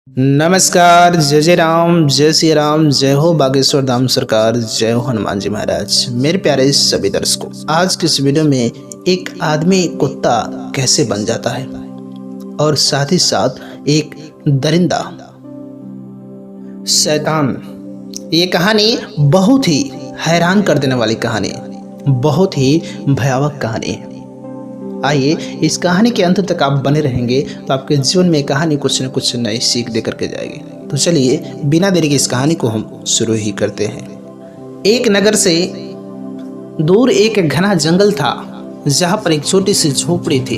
नमस्कार। जय राम, जय श्री राम, जय हो बागेश्वर धाम सरकार, जय हो हनुमान जी महाराज। मेरे प्यारे सभी दर्शकों, आज की इस वीडियो में एक आदमी कुत्ता कैसे बन जाता है और साथ ही साथ एक दरिंदा शैतान। ये कहानी बहुत ही हैरान कर देने वाली कहानी, बहुत ही भयावह कहानी है। आइए इस कहानी के अंत तक आप बने रहेंगे तो आपके जीवन में कहानी कुछ न कुछ नई सीख दे करके जाएगी। तो चलिए बिना देरी के इस कहानी को हम शुरू ही करते हैं। एक नगर से दूर एक घना जंगल था जहाँ पर एक छोटी सी झोपड़ी थी।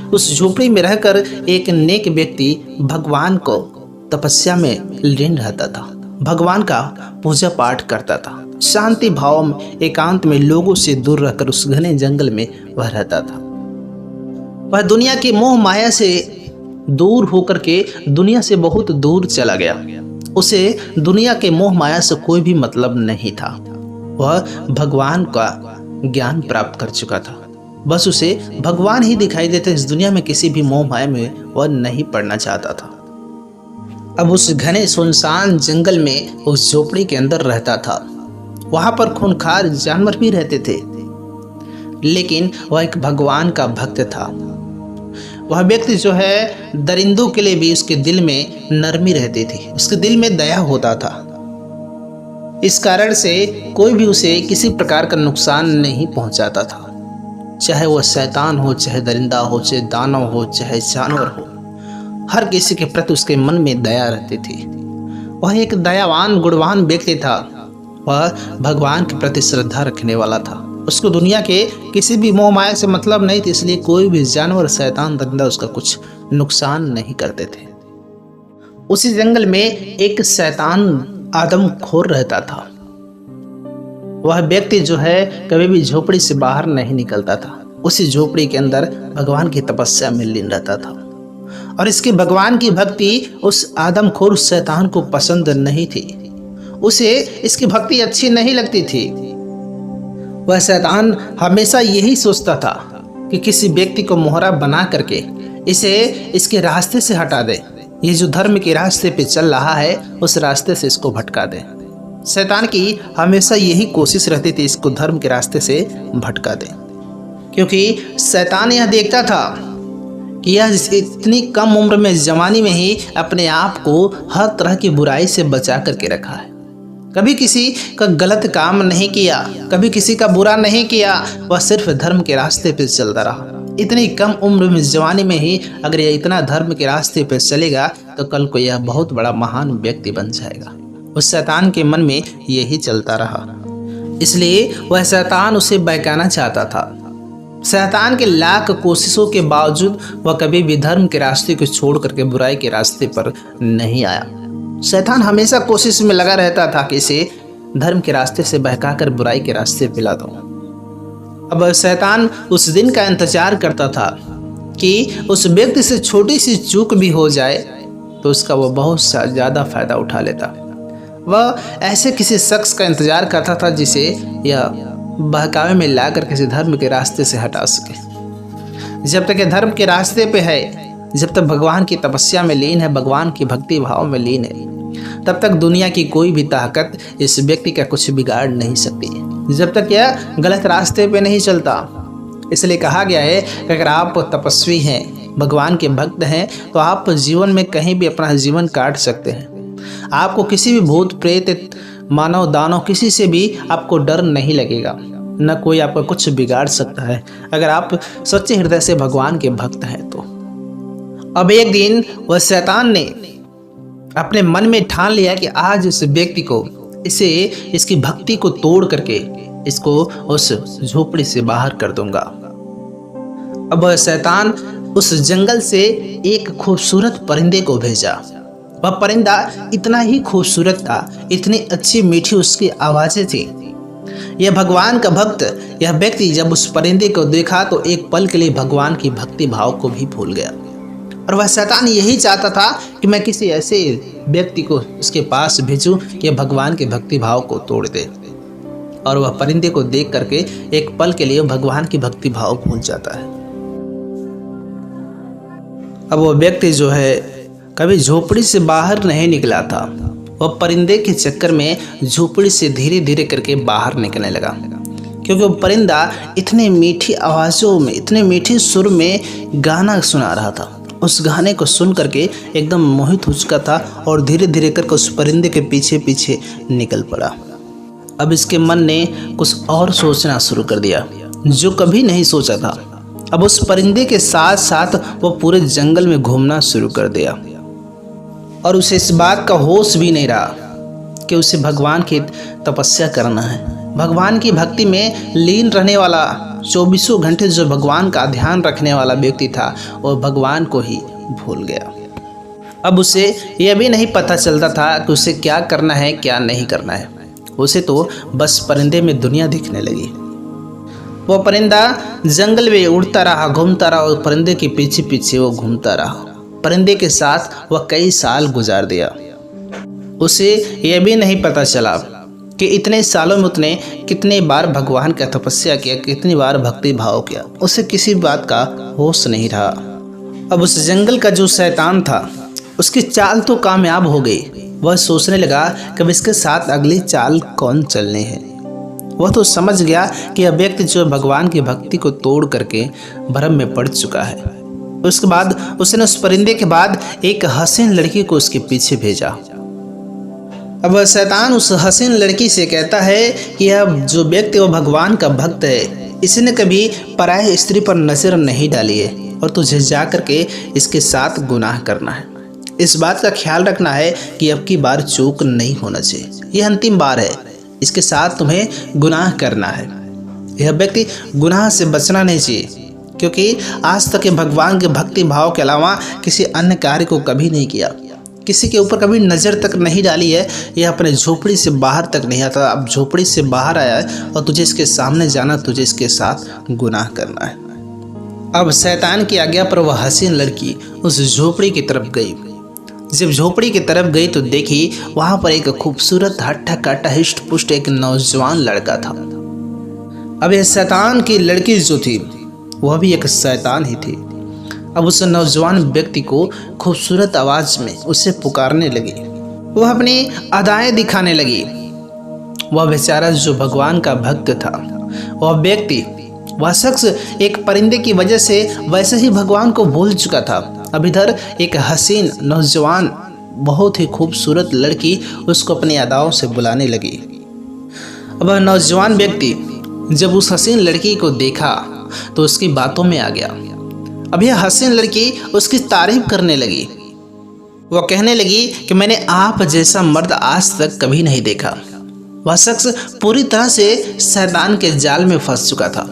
उस झोपड़ी में रहकर एक नेक व्यक्ति भगवान को तपस्या में लीन रहता था। भगवान का पूजा पाठ करता था। शांति भाव में एकांत में लोगों से दूर रहकर उस घने जंगल में वह रहता था। वह दुनिया की मोह माया से दूर होकर के दुनिया से बहुत दूर चला गया। उसे दुनिया के मोह माया से कोई भी मतलब नहीं था। वह भगवान का ज्ञान प्राप्त कर चुका था। बस उसे भगवान ही दिखाई देते। इस दुनिया में किसी भी मोह माया में वह नहीं पड़ना चाहता था। अब उस घने सुनसान जंगल में उस झोपड़ी के अंदर रहता था। वहां पर खूंखार जानवर भी रहते थे, लेकिन वह एक भगवान का भक्त था। वह व्यक्ति जो है दरिंदों के लिए भी उसके दिल में नरमी रहती थी, उसके दिल में दया होता था। इस कारण से कोई भी उसे किसी प्रकार का नुकसान नहीं पहुंचाता था। चाहे वह शैतान हो, चाहे दरिंदा हो, चाहे दानव हो, चाहे जानवर हो, हर किसी के प्रति उसके मन में दया रहती थी। वह एक दयावान गुणवान व्यक्ति था। वह भगवान के प्रति श्रद्धा रखने वाला था। उसको दुनिया के किसी भी मोह माया से मतलब नहीं थी, इसलिए कोई भी जानवर, शैतान, दरिंदा उसका कुछ नुकसान नहीं करते थे। उसी जंगल में एक शैतान आदमखोर रहता था। वह व्यक्ति जो है कभी भी झोपड़ी से बाहर नहीं निकलता था। उसी झोपड़ी के अंदर भगवान की तपस्या में लीन रहता था। और इसकी भगवान की भक्ति उस आदमखोर शैतान को पसंद नहीं थी। उसे इसकी भक्ति अच्छी नहीं लगती थी। वह शैतान हमेशा यही सोचता था कि किसी व्यक्ति को मोहरा बना करके इसे इसके रास्ते से हटा दे। ये जो धर्म के रास्ते पे चल रहा है उस रास्ते से इसको भटका दे। शैतान की हमेशा यही कोशिश रहती थी, इसको धर्म के रास्ते से भटका दे। क्योंकि शैतान यह देखता था कि यह इतनी कम उम्र में, जवानी में ही अपने आप को हर तरह की बुराई से बचा करके रखा है। कभी किसी का गलत काम नहीं किया, कभी किसी का बुरा नहीं किया। वह सिर्फ धर्म के रास्ते पे चलता रहा। इतनी कम उम्र में, जवानी में ही अगर यह इतना धर्म के रास्ते पे चलेगा तो कल को यह बहुत बड़ा महान व्यक्ति बन जाएगा। उस शैतान के मन में यही चलता रहा, इसलिए वह शैतान उसे बहकाना चाहता था। शैतान के लाख कोशिशों के बावजूद वह कभी भी धर्म के रास्ते को छोड़ करके बुराई के रास्ते पर नहीं आया। शैतान हमेशा कोशिश में लगा रहता था कि इसे धर्म के रास्ते से बहकाकर बुराई के रास्ते पे ला दूं। अब शैतान उस दिन का इंतजार करता था कि उस व्यक्ति से छोटी सी चूक भी हो जाए तो उसका वह बहुत ज़्यादा फायदा उठा लेता। वह ऐसे किसी शख्स का इंतजार करता था जिसे यह बहकावे में लाकर किसी धर्म के रास्ते से हटा सके। जब तक यह धर्म के रास्ते पे है, जब तक भगवान की तपस्या में लीन है, भगवान की भक्ति भाव में लीन है, तब तक दुनिया की कोई भी ताकत इस व्यक्ति का कुछ बिगाड़ नहीं सकती, जब तक यह गलत रास्ते पे नहीं चलता। इसलिए कहा गया है कि अगर आप तपस्वी हैं, भगवान के भक्त हैं, तो आप जीवन में कहीं भी अपना जीवन काट सकते हैं। आपको किसी भी भूत प्रेत, मानव दानव, किसी से भी आपको डर नहीं लगेगा। न कोई आपका कुछ बिगाड़ सकता है अगर आप सच्चे हृदय से भगवान के भक्त हैं तो। अब एक दिन वह शैतान ने अपने मन में ठान लिया कि आज इस व्यक्ति को, इसकी भक्ति को तोड़ करके इसको उस झोपड़ी से बाहर कर दूंगा। अब वह शैतान उस जंगल से एक खूबसूरत परिंदे को भेजा। वह परिंदा इतना ही खूबसूरत था, इतनी अच्छी मीठी उसकी आवाजें थी। यह भगवान का भक्त, यह व्यक्ति जब उस परिंदे को देखा तो एक पल के लिए भगवान की भक्ति भाव को भी भूल गया। और वह शैतान यही चाहता था कि मैं किसी ऐसे व्यक्ति को उसके पास भेजूं कि भगवान के भक्ति भाव को तोड़ दे। और वह परिंदे को देख करके एक पल के लिए भगवान की भक्ति भाव भूल जाता है। अब वह व्यक्ति जो है कभी झोपड़ी से बाहर नहीं निकला था। वह परिंदे के चक्कर में झोपड़ी से धीरे धीरे करके बाहर निकलने लगा, क्योंकि वो परिंदा इतनी मीठी आवाज़ों में, इतने मीठे सुर में गाना सुना रहा था। उस गाने को सुन करके एकदम मोहित हो चुका था और धीरे धीरे करके उस परिंदे के पीछे पीछे निकल पड़ा। अब इसके मन ने कुछ और सोचना शुरू कर दिया जो कभी नहीं सोचा था। अब उस परिंदे के साथ साथ वो पूरे जंगल में घूमना शुरू कर दिया और उसे इस बात का होश भी नहीं रहा कि उसे भगवान की तपस्या करना है। भगवान की भक्ति में लीन रहने वाला, 24 घंटे जो भगवान का ध्यान रखने वाला व्यक्ति था, वह भगवान को ही भूल गया। अब उसे यह भी नहीं पता चलता था कि उसे क्या करना है क्या नहीं करना है। उसे तो बस परिंदे में दुनिया दिखने लगी। वो परिंदा जंगल में उड़ता रहा, घूमता रहा और परिंदे के पीछे पीछे वो घूमता रहा। परिंदे के साथ वह कई साल गुजार दिया। उसे यह भी नहीं पता चला कि इतने सालों में उसने कितने बार भगवान का तपस्या किया, कितनी बार भक्ति भाव किया। उसे किसी बात का होश नहीं रहा। अब उस जंगल का जो शैतान था, उसकी चाल तो कामयाब हो गई। वह सोचने लगा कि अब इसके साथ अगली चाल कौन चलनी है। वह तो समझ गया कि यह व्यक्ति जो भगवान की भक्ति को तोड़ करके भ्रम में पड़ चुका है। उसके बाद उसने उस परिंदे के बाद एक हसीन लड़की को उसके पीछे भेजा। अब शैतान उस हसीन लड़की से कहता है कि यह जो व्यक्ति वो भगवान का भक्त है, इसने कभी पराये स्त्री पर नजर नहीं डाली है और तुझे जा करके इसके साथ गुनाह करना है। इस बात का ख्याल रखना है कि अब की बार चूक नहीं होना चाहिए। यह अंतिम बार है, इसके साथ तुम्हें गुनाह करना है। यह व्यक्ति गुनाह से बचना नहीं चाहिए, क्योंकि आज तक भगवान के भक्ति भाव के अलावा किसी अन्य कार्य को कभी नहीं किया, किसी के ऊपर कभी नज़र तक नहीं डाली है। यह अपने झोपड़ी से बाहर तक नहीं आता। अब झोपड़ी से बाहर आया है और तुझे इसके सामने जाना, तुझे इसके साथ गुनाह करना है। अब शैतान की आज्ञा पर वह हसीन लड़की उस झोपड़ी की तरफ गई। जब झोपड़ी की तरफ गई तो देखी वहाँ पर एक खूबसूरत हट्टा कट्टा हिष्ट पुष्ट एक नौजवान लड़का था। अब यह शैतान की लड़की जो थी वह भी एक शैतान ही थी। अब उस नौजवान व्यक्ति को खूबसूरत आवाज में उसे पुकारने लगी। वह अपनी अदाएं दिखाने लगी। वह बेचारा जो भगवान का भक्त था, वह व्यक्ति, वह शख्स एक परिंदे की वजह से वैसे ही भगवान को भूल चुका था। अब इधर एक हसीन नौजवान बहुत ही खूबसूरत लड़की उसको अपनी अदाओं से बुलाने लगी। अब वह नौजवान व्यक्ति जब उस हसीन लड़की को देखा तो उसकी बातों में आ गया। अब यह हसीन लड़की उसकी तारीफ करने लगी। वह कहने लगी कि मैंने आप जैसा मर्द आज तक कभी नहीं देखा। वह शख्स पूरी तरह से शैतान के जाल में फंस चुका था।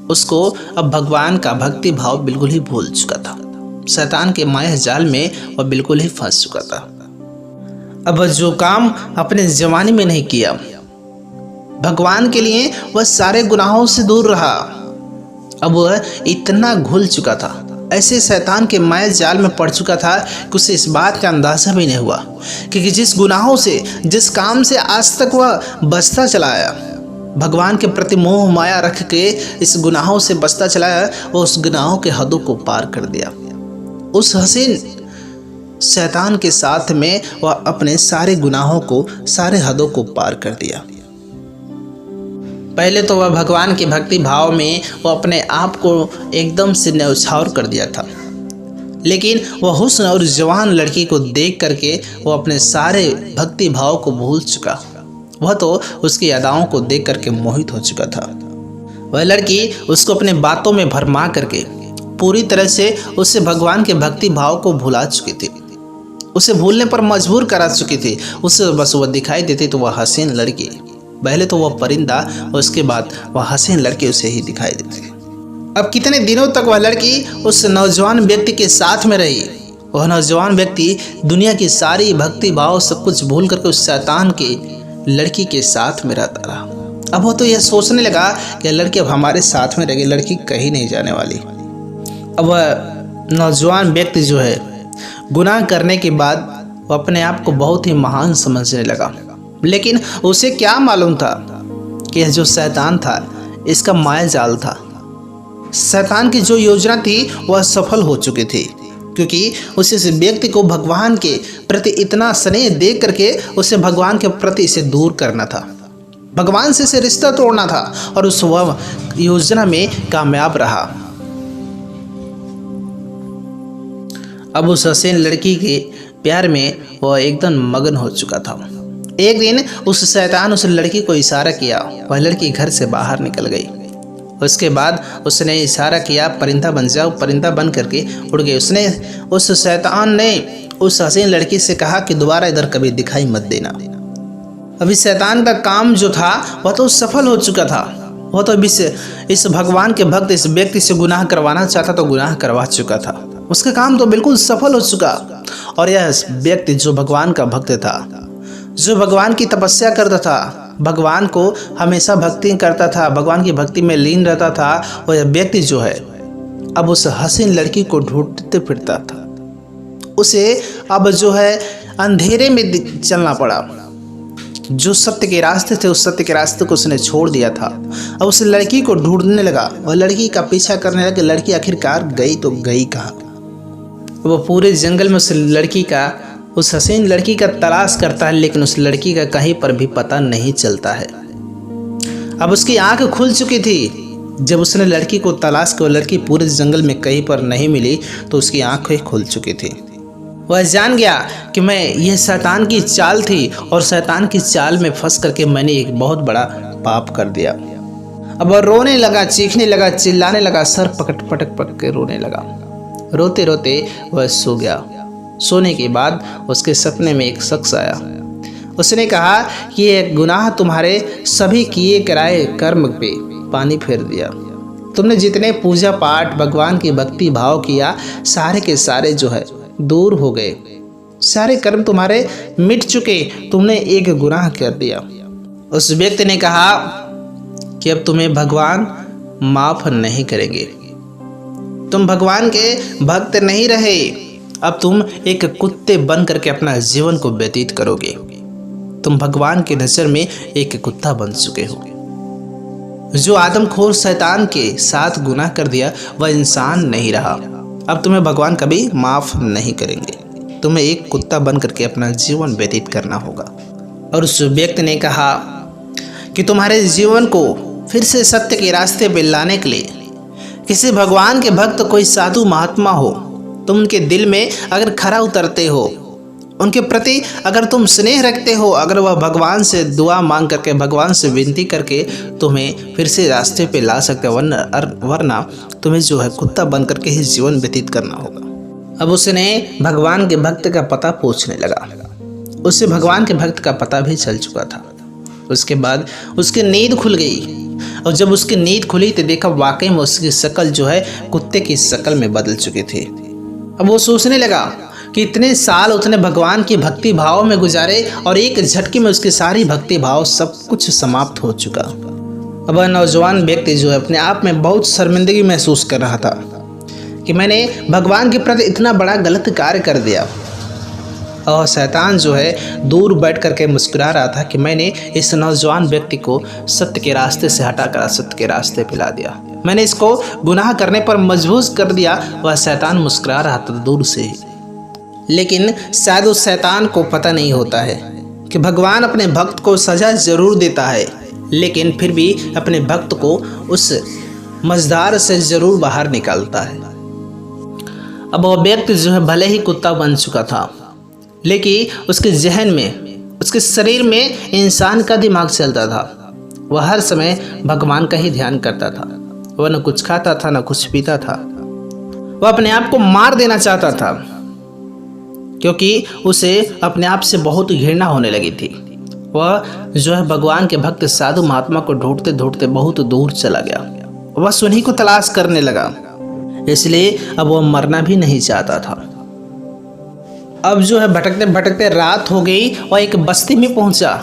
उसको अब भगवान का भक्ति भाव बिल्कुल ही भूल चुका था। शैतान के माया जाल में वह बिल्कुल ही फंस चुका था। अब जो काम अपने जवानी में नहीं किया, भगवान के लिए वह सारे गुनाहों से दूर रहा। अब वह इतना घुल चुका था, ऐसे शैतान के माया जाल में पड़ चुका था कि उसे इस बात का अंदाजा भी नहीं हुआ कि जिस गुनाहों से, जिस काम से आज तक वह बचता चला आया, भगवान के प्रति मोह माया रख के इस गुनाहों से बचता चला आया, वो उस गुनाहों के हदों को पार कर दिया। उस हसीन शैतान के साथ में वह अपने सारे गुनाहों को, सारे हदों को पार कर दिया। पहले तो वह भगवान के भक्ति भाव में वह अपने आप को एकदम से न्यौछावर कर दिया था, लेकिन वह हुस्न और जवान लड़की को देख करके वह अपने सारे भक्ति भाव को भूल चुका। वह तो उसकी अदाओं को देख करके मोहित हो चुका था। वह लड़की उसको अपने बातों में भरमा करके पूरी तरह से उससे भगवान के भक्ति भाव को भुला चुकी थी, उसे भूलने पर मजबूर करा चुकी थी। उससे बस वह दिखाई देती तो वह हसीन लड़की, पहले तो वह परिंदा और उसके बाद वह हसीन लड़की उसे ही दिखाई देती। अब कितने दिनों तक वह लड़की उस नौजवान व्यक्ति के साथ में रही। वह नौजवान व्यक्ति दुनिया की सारी भक्ति भाव सब कुछ भूल करके उस शैतान की लड़की के साथ में रहता रहा। अब वो तो यह सोचने लगा कि लड़की अब हमारे साथ में रहेगी, लड़की कहीं नहीं जाने वाली। अब वह नौजवान व्यक्ति जो है गुनाह करने के बाद वो अपने आप को बहुत ही महान समझने लगा, लेकिन उसे क्या मालूम था कि यह जो शैतान था इसका माया जाल था। शैतान की जो योजना थी वह सफल हो चुकी थी। क्योंकि उस व्यक्ति को भगवान के प्रति इतना स्नेह देख करके उसे भगवान के प्रति इसे दूर करना था, भगवान से इसे रिश्ता तोड़ना था, और उस वह योजना में कामयाब रहा। अब उस हसीन लड़की के प्यार में वह एकदम मगन हो चुका था। एक दिन उस शैतान उस लड़की को इशारा किया, वह लड़की घर से बाहर निकल गई। उसके बाद उसने इशारा किया, परिंदा बन जाओ। परिंदा बन करके उड़ गई। उसने उस शैतान ने उस हसीन लड़की से कहा कि दोबारा इधर कभी दिखाई मत देना। अभी शैतान का काम जो था वह तो सफल हो चुका था। वह तो अभी इस भगवान के भक्त इस व्यक्ति से गुनाह करवाना चाहता तो गुनाह करवा चुका था। उसका काम तो बिल्कुल सफल हो चुका। और यह व्यक्ति जो भगवान का भक्त था, जो भगवान की तपस्या करता था, भगवान को हमेशा भक्ति करता था, भगवान की भक्ति में लीन रहता था, वह व्यक्ति जो है अब उस हसीन लड़की को ढूंढते फिरता था। उसे अब जो है अंधेरे में चलना पड़ा। जो सत्य के रास्ते थे उस सत्य के रास्ते को उसने छोड़ दिया था। अब उस लड़की को ढूंढने लगा, वह लड़की का पीछा करने लगा। लड़की आखिरकार गई तो गई कहाँ? वो पूरे जंगल में उस हसीन लड़की का तलाश करता है, लेकिन उस लड़की का कहीं पर भी पता नहीं चलता है। अब उसकी आंख खुल चुकी थी। जब उसने लड़की को तलाश किया, लड़की पूरे जंगल में कहीं पर नहीं मिली तो उसकी आंखें खुल चुकी थी। वह जान गया कि यह शैतान की चाल थी, और शैतान की चाल में फंस करके मैंने एक बहुत बड़ा पाप कर दिया। अब वह रोने लगा, चीखने लगा, चिल्लाने लगा, सर पटक के रोने लगा। रोते रोते वह सो गया। सोने के बाद उसके सपने में एक शख्स आया। उसने कहा कि ये गुनाह तुम्हारे सभी किए कराए कर्म पे पानी फेर दिया। तुमने जितने पूजा पाठ भगवान की भक्ति भाव किया, सारे के सारे जो है दूर हो गए। सारे कर्म तुम्हारे मिट चुके। तुमने एक गुनाह कर दिया। उस व्यक्ति ने कहा कि अब तुम्हें भगवान माफ नहीं करेंगे। तुम भगवान के भक्त नहीं रहे। अब तुम एक कुत्ते बन करके अपना जीवन को व्यतीत करोगे। तुम भगवान की नज़र में एक कुत्ता बन चुके हो। जो आदमखोर शैतान के साथ गुनाह कर दिया वह इंसान नहीं रहा। अब तुम्हें भगवान कभी माफ नहीं करेंगे। तुम्हें एक कुत्ता बन करके अपना जीवन व्यतीत करना होगा। और उस व्यक्ति ने कहा कि तुम्हारे जीवन को फिर से सत्य के रास्ते पर लाने के लिए किसी भगवान के भक्त, कोई साधु महात्मा हो, तुम उनके दिल में अगर खरा उतरते हो, उनके प्रति अगर तुम स्नेह रखते हो, अगर वह भगवान से दुआ मांग करके, भगवान से विनती करके तुम्हें फिर से रास्ते पे ला सकते, वरना तुम्हें जो है कुत्ता बन करके ही जीवन व्यतीत करना होगा। अब उसने भगवान के भक्त का पता पूछने लगा। उससे भगवान के भक्त का पता भी चल चुका था। उसके बाद उसकी नींद खुल गई, और जब उसकी नींद खुली तो देखा वाकई में उसकी शक्ल जो है कुत्ते की शक्ल में बदल चुकी थी। अब वो सोचने लगा कि इतने साल उसने भगवान की भक्ति भाव में गुजारे और एक झटके में उसकी सारी भक्ति भाव सब कुछ समाप्त हो चुका। अब वह नौजवान व्यक्ति जो है अपने आप में बहुत शर्मिंदगी महसूस कर रहा था कि मैंने भगवान के प्रति इतना बड़ा गलत कार्य कर दिया। और शैतान जो है दूर बैठ करके मुस्कुरा रहा था कि मैंने इस नौजवान व्यक्ति को सत्य के रास्ते से हटाकर असत्य के रास्ते पे ला दिया, मैंने इसको गुनाह करने पर मजबूर कर दिया। वह शैतान मुस्कुरा रहा था दूर से ही, लेकिन शायद उस शैतान को पता नहीं होता है कि भगवान अपने भक्त को सजा जरूर देता है, लेकिन फिर भी अपने भक्त को उस मझधार से जरूर बाहर निकालता है। अब वह व्यक्ति जो है भले ही कुत्ता बन चुका था, लेकिन उसके जहन में, उसके शरीर में इंसान का दिमाग चलता था। वह हर समय भगवान का ही ध्यान करता था। वह न कुछ खाता था न कुछ पीता था। वह अपने आप को मार देना चाहता था, क्योंकि उसे अपने आप से बहुत घृणा होने लगी थी। वह जो है भगवान के भक्त साधु महात्मा को ढूंढते ढूंढते बहुत दूर चला गया। वह उन्हीं को तलाश करने लगा, इसलिए अब वह मरना भी नहीं चाहता था। अब जो है भटकते भटकते रात हो गई और एक बस्ती में पहुंचा।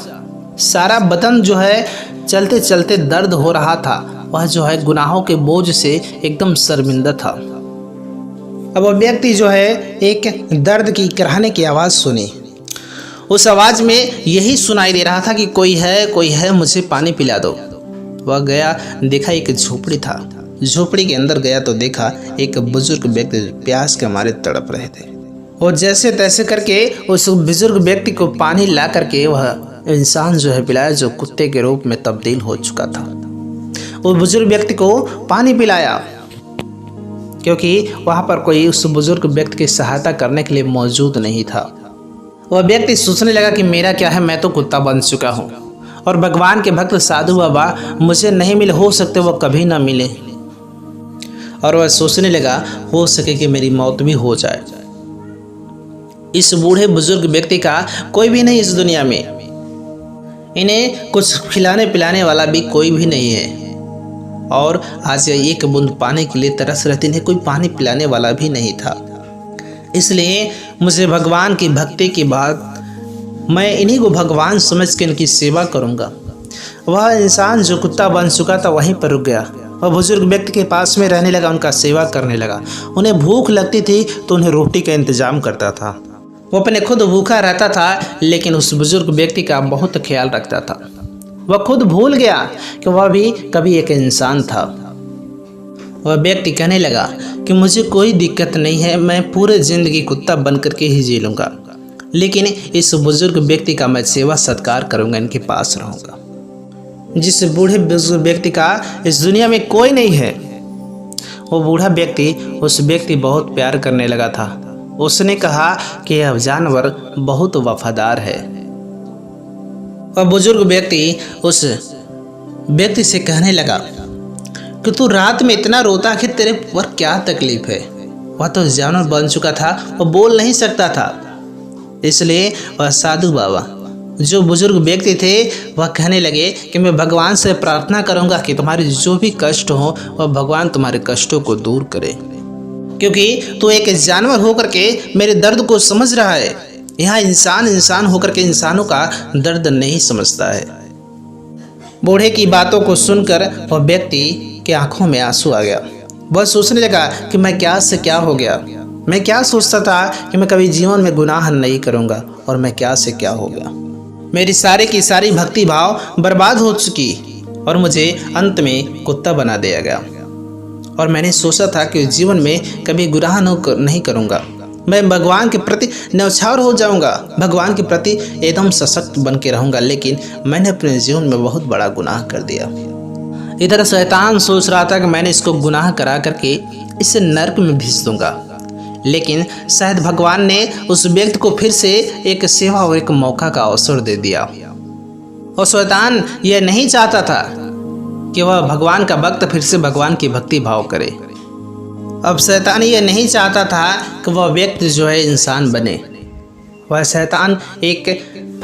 सारा बदन जो है चलते चलते दर्द हो रहा था। वह जो है गुनाहों के बोझ से एकदम शर्मिंदा था। अब वह व्यक्ति जो है एक दर्द की कराहने की आवाज़ सुनी। उस आवाज़ में यही सुनाई दे रहा था कि कोई है मुझे पानी पिला दो। वह गया, देखा एक झोपड़ी था, झोपड़ी के अंदर गया तो देखा एक बुजुर्ग व्यक्ति प्यास के मारे तड़प रहे थे। और जैसे तैसे करके उस बुजुर्ग व्यक्ति को पानी ला करके वह इंसान जो है पिलाया, जो कुत्ते के रूप में तब्दील हो चुका था। उस बुजुर्ग व्यक्ति को पानी पिलाया क्योंकि वहाँ पर कोई उस बुजुर्ग व्यक्ति की सहायता करने के लिए मौजूद नहीं था। वह व्यक्ति सोचने लगा कि मेरा क्या है, मैं तो कुत्ता बन चुका हूँ और भगवान के भक्त साधु बाबा मुझे नहीं मिले, हो सकते वो कभी ना मिले। और वह सोचने लगा हो सके कि मेरी मौत भी हो जाए। इस बूढ़े बुजुर्ग व्यक्ति का कोई भी नहीं इस दुनिया में, इन्हें कुछ खिलाने पिलाने वाला भी कोई भी नहीं है। और आज एक बूंद पानी के लिए तरस रहे थे, इन्हें कोई पानी पिलाने वाला भी नहीं था। इसलिए मुझे भगवान की भक्ति की बात, मैं इन्हीं को भगवान समझ के इनकी सेवा करूंगा। वह इंसान जो कुत्ता बन चुका था वहीं पर रुक गया। वह बुजुर्ग व्यक्ति के पास में रहने लगा, उनका सेवा करने लगा। उन्हें भूख लगती थी तो उन्हें रोटी का इंतजाम करता था। वो अपने खुद भूखा रहता था लेकिन उस बुजुर्ग व्यक्ति का बहुत ख्याल रखता था। वह खुद भूल गया कि वह भी कभी एक इंसान था। वह व्यक्ति कहने लगा कि मुझे कोई दिक्कत नहीं है, मैं पूरे ज़िंदगी कुत्ता बन करके ही जी लूँगा, लेकिन इस बुजुर्ग व्यक्ति का मैं सेवा सत्कार करूँगा, इनके पास रहूँगा। जिस बूढ़े बुजुर्ग व्यक्ति का इस दुनिया में कोई नहीं है, वो बूढ़ा व्यक्ति उस व्यक्ति बहुत प्यार करने लगा था। उसने कहा कि यह जानवर बहुत वफादार है। वह बुजुर्ग व्यक्ति उस व्यक्ति से कहने लगा कि तू रात में इतना रोता कि तेरे पर क्या तकलीफ है। वह तो जानवर बन चुका था, वह बोल नहीं सकता था। इसलिए वह साधु बाबा जो बुजुर्ग व्यक्ति थे वह कहने लगे कि मैं भगवान से प्रार्थना करूंगा कि तुम्हारे जो भी कष्ट हो वह भगवान तुम्हारे कष्टों को दूर करे, क्योंकि तू एक जानवर होकर के मेरे दर्द को समझ रहा है। यहाँ इंसान होकर के इंसानों का दर्द नहीं समझता है। बूढ़े की बातों को सुनकर वह व्यक्ति के आंखों में आंसू आ गया। वह सोचने लगा कि मैं क्या से क्या हो गया। मैं क्या सोचता था कि मैं कभी जीवन में गुनाह नहीं करूँगा और मैं क्या से क्या हो गया। मेरी सारी की सारी भक्ति भाव बर्बाद हो चुकी और मुझे अंत में कुत्ता बना दिया गया। और मैंने सोचा था कि जीवन में कभी गुनाह नहीं करूँगा, मैं भगवान के प्रति न्यौछावर हो जाऊँगा, भगवान के प्रति एकदम सशक्त बन के रहूँगा, लेकिन मैंने अपने जीवन में बहुत बड़ा गुनाह कर दिया। इधर शैतान सोच रहा था कि मैंने इसको गुनाह करा करके इसे नरक में भेज दूँगा, लेकिन शायद भगवान ने उस व्यक्ति को फिर से एक सेवा और एक मौका का अवसर दे दिया। और शैतान यह नहीं चाहता था कि वह भगवान का भक्त फिर से भगवान की भक्ति भाव करे। अब शैतान यह नहीं चाहता था कि वह व्यक्ति जो है इंसान बने। वह शैतान एक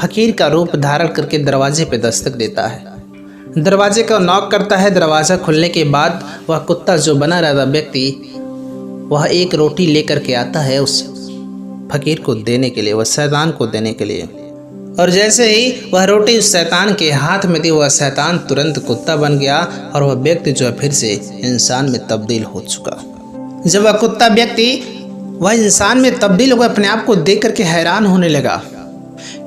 फकीर का रूप धारण करके दरवाजे पे दस्तक देता है, दरवाजे का नॉक करता है। दरवाज़ा खुलने के बाद वह कुत्ता जो बना रहता व्यक्ति वह एक रोटी लेकर के आता है उस फकीर को देने के लिए, वह शैतान को देने के लिए। और जैसे ही वह रोटी उस शैतान के हाथ में दी, वह शैतान तुरंत कुत्ता बन गया और वह व्यक्ति जो है फिर से इंसान में तब्दील हो चुका। जब वह कुत्ता व्यक्ति वह इंसान में तब्दील हो गया, अपने आप को देख करके हैरान होने लगा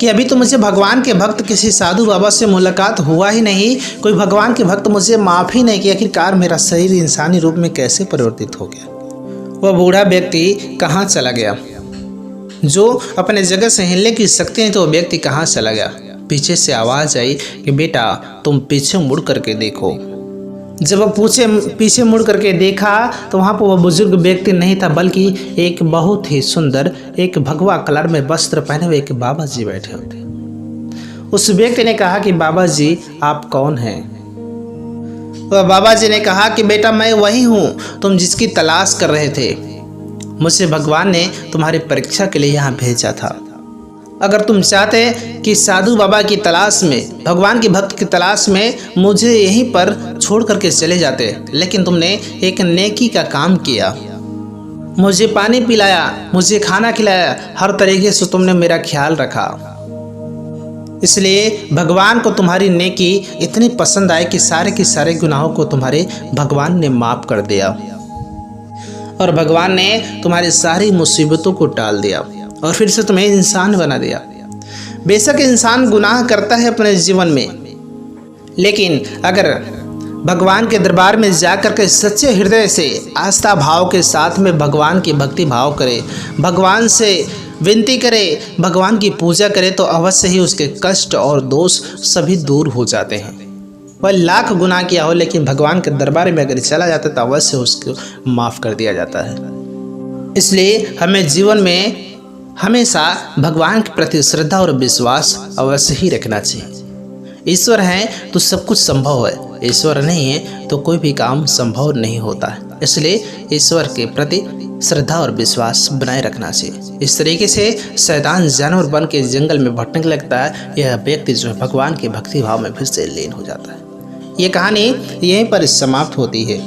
कि अभी तो मुझे भगवान के भक्त किसी साधु बाबा से मुलाकात हुआ ही नहीं, कोई भगवान के भक्त मुझे माफ़ ही नहीं किया, आखिरकार मेरा शरीर इंसानी रूप में कैसे परिवर्तित हो गया। वह बूढ़ा व्यक्ति कहाँ चला गया? जो अपने जगह से हिलने की शक्ति नहीं, तो वह व्यक्ति कहाँ चला गया? पीछे से आवाज़ आई कि बेटा तुम पीछे मुड़ करके देखो। जब वह पीछे मुड़ करके देखा तो वहाँ पर वह बुजुर्ग व्यक्ति नहीं था, बल्कि एक बहुत ही सुंदर एक भगवा कलर में वस्त्र पहने हुए एक बाबा जी बैठे हुए थे। उस व्यक्ति ने कहा कि बाबा जी आप कौन हैं? वह बाबा जी ने कहा कि बेटा मैं वही हूँ तुम जिसकी तलाश कर रहे थे। मुझे भगवान ने तुम्हारी परीक्षा के लिए यहाँ भेजा था। अगर तुम चाहते कि साधु बाबा की तलाश में, भगवान के भक्त की तलाश में मुझे यहीं पर छोड़ करके चले जाते, लेकिन तुमने एक नेकी का काम किया, मुझे पानी पिलाया, मुझे खाना खिलाया, हर तरीके से तुमने मेरा ख्याल रखा। इसलिए भगवान को तुम्हारी नेकी इतनी पसंद आई कि सारे के सारे गुनाहों को तुम्हारे भगवान ने माफ़ कर दिया और भगवान ने तुम्हारी सारी मुसीबतों को टाल दिया और फिर से तुम्हें इंसान बना दिया। बेशक इंसान गुनाह करता है अपने जीवन में, लेकिन अगर भगवान के दरबार में जाकर के सच्चे हृदय से आस्था भाव के साथ में भगवान की भक्ति भाव करे, भगवान से विनती करे, भगवान की पूजा करे तो अवश्य ही उसके कष्ट और दोष सभी दूर हो जाते हैं। वह लाख गुनाह किया हो लेकिन भगवान के दरबार में अगर चला जाता है तो अवश्य उसको माफ़ कर दिया जाता है। इसलिए हमें जीवन में हमेशा भगवान के प्रति श्रद्धा और विश्वास अवश्य ही रखना चाहिए। ईश्वर है तो सब कुछ संभव है, ईश्वर नहीं है तो कोई भी काम संभव नहीं होता है। इसलिए ईश्वर के प्रति श्रद्धा और विश्वास बनाए रखना चाहिए। इस तरीके से शैतान जानवर बन के जंगल में भटकने लगता है, यह व्यक्ति जो है भगवान के भक्ति भाव में फिर से लीन हो जाता है। ये कहानी यहीं पर समाप्त होती है।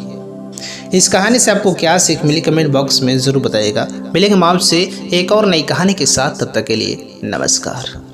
इस कहानी से आपको क्या सीख मिली कमेंट बॉक्स में ज़रूर बताइएगा। मिलेंगे हम आपसे एक और नई कहानी के साथ, तब तक के लिए नमस्कार।